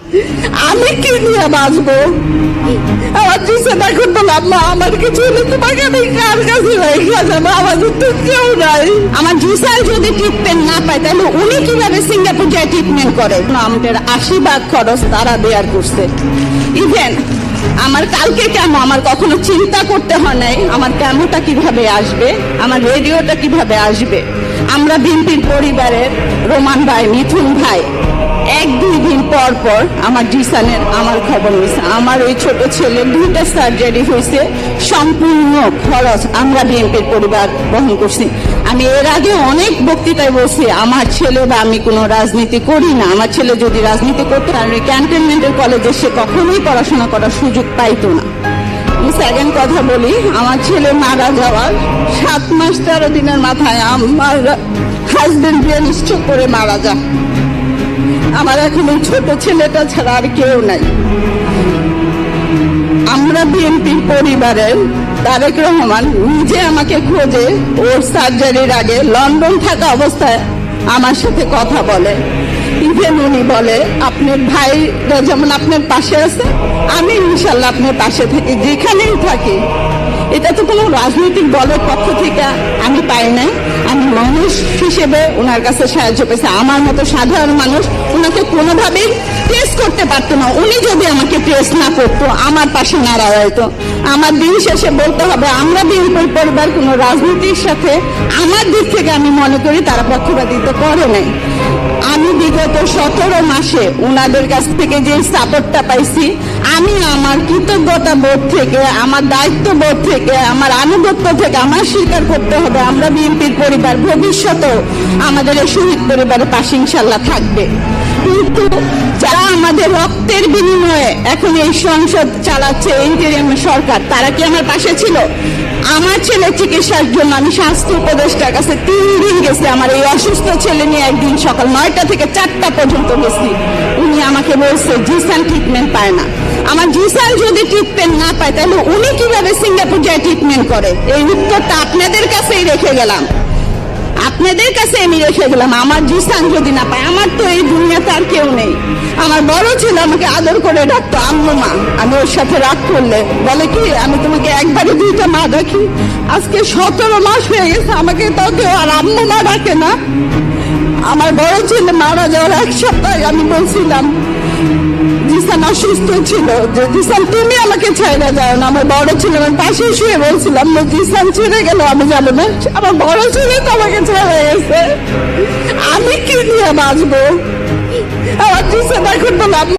আমি কি নিয়ে বাঁচবো? আমার জিসান এখন বলে আম্মা আমার কিছু হলে তোমাকে আমি কার কাছে রেখে যাবো? আমাদের তো কেউ নাই। আমার জিসান যদি ট্রিটমেন্ট না পায় তাহলে উনি কিভাবে সিঙ্গাপুর যায় ট্রিটমেন্ট করে? আমাদের 80 ভাগ খরচ তারা বেয়ার করছে। ইভেন আমার কালকে কেমন আমার কখনো চিন্তা করতে হয় নাই আমার কেমনটা কিভাবে আসবে, আমার রেডিওটা কিভাবে আসবে। আমরা বিএনপির পরিবারের রোমান ভাই, মিথুন ভাই 1-2 দিন পর পর আমার জিসানের আমার খবর নিয়েছে। আমার ওই ছোট ছেলে 2টা সার্জারি হয়েছে, সম্পূর্ণ খরচ আমরা বিএনপির পরিবার বহন করছি। আমি এর আগে অনেক বক্তৃতায় বলছি আমার ছেলে বা আমি কোনো রাজনীতি করি না। আমার ছেলে যদি রাজনীতি করতো তাহলে ক্যান্টনমেন্টের কলেজে সে কখনোই পড়াশোনা করার সুযোগ পাইতো না। আমি সেকেন্ড কথা বলি, আমার ছেলে মারা যাওয়ার 7 মাস 13 দিনের মাথায় আমার হাজবেন্ড ব্রেন স্ট্রোক করে মারা যায়। আমার এখন এই ছোট ছেলেটা ছাড়া আর কেউ নাই। আমরা বিএনপির পরিবারের তারেক রহমান নিজে আমাকে খোঁজে, ওর সার্জারির আগে লন্ডন থাকা অবস্থায় আমার সাথে কথা বলে। ইভেন উনি বলে আপনার ভাইরা যেমন আপনার পাশে আছে, আমি ইনশাল্লাহ আপনার পাশে থাকি যেখানেই থাকি। এটা তো কোনো রাজনৈতিক দলের পক্ষ থেকে আমি পাই নাই, আমি মানুষ হিসেবে ওনার কাছে সাহায্য পেয়েছি। আমার মতো সাধারণ মানুষ ওনাকে কোনোভাবেই প্রেস করতে পারতো না। উনি যদি আমাকে প্রেস না করতো, আমার পাশে না দাঁড়াইতো, আমার দিন শেষে বলতে হবে আমরা বিএনপির পরিবার কোনো রাজনীতির সাথে আমার দিক থেকে আমি মনে করি তারা পক্ষপাতিত্ব করে নাই। আমি বিগত 17 মাসে ওনাদের কাছ থেকে যে সাপোর্টটা পাইছি, আমি আমার কৃতজ্ঞতা বোধ থেকে, আমার দায়িত্ব বোধ থেকে, আমার আনুগত্য থেকে আমার স্বীকার করতে হবে আমরা বিএনপির পরিবার ভবিষ্যতেও আমাদের এই শহীদ পরিবারের পাশে ইনশাল্লাহ থাকবে। কিন্তু যারা আমাদের রক্তের বিনিময়ে এখন এই সংসদ চালাচ্ছে ইন্টারিম সরকার, তারা কি আমার পাশে ছিল? আমার ছেলে চিকিৎসার জন্য আমি স্বাস্থ্য উপদেষ্টার কাছে 3 দিন গেছি। আমার এই অসুস্থ ছেলে নিয়ে একদিন সকাল 9টা থেকে 4টা পর্যন্ত গেছি। উনি আমাকে বলছে জিসান ট্রিটমেন্ট পায় না। আমার জিসান যদি ট্রিটমেন্ট না পায় তাহলে উনি কিভাবে সিঙ্গাপুর যায় ট্রিটমেন্ট করে? এই উত্তরটা আপনাদের কাছেই রেখে গেলাম, আপনাদের কাছে আমি রেখে গেলাম। আমার জিসান যদি না পায়, আমার তো এই দুনিয়াতে আর কেউ নেই। আমার বড় ছেলে আমাকে আদর করে ডাকতো আম্মু মা। আমি ওর সাথে রাগ করলে বলে কি আমি তোমাকে একবারে 2টা মা ডাকি। আজকে 17 মাস হয়ে গেছে আমাকে তাও কেউ আর আম্মু মা ডাকে না। আমার বড় ছেলে মারা যাওয়ার 1 সপ্তাহ আমি বলছিলাম জিসান অসুস্থ ছিল যে জিসান তুমি আমাকে ছেড়ে যাও না। আমার বড় ছেলে আমার পাশে শুয়ে বলছিলাম জিসান ছেড়ে গেল আমি যাবো না। আমার বড় ছেলে তো আমাকে ছেড়ে গেছে, আমি কি নিয়ে বাঁচবো? আমার জিসান এখন বললাম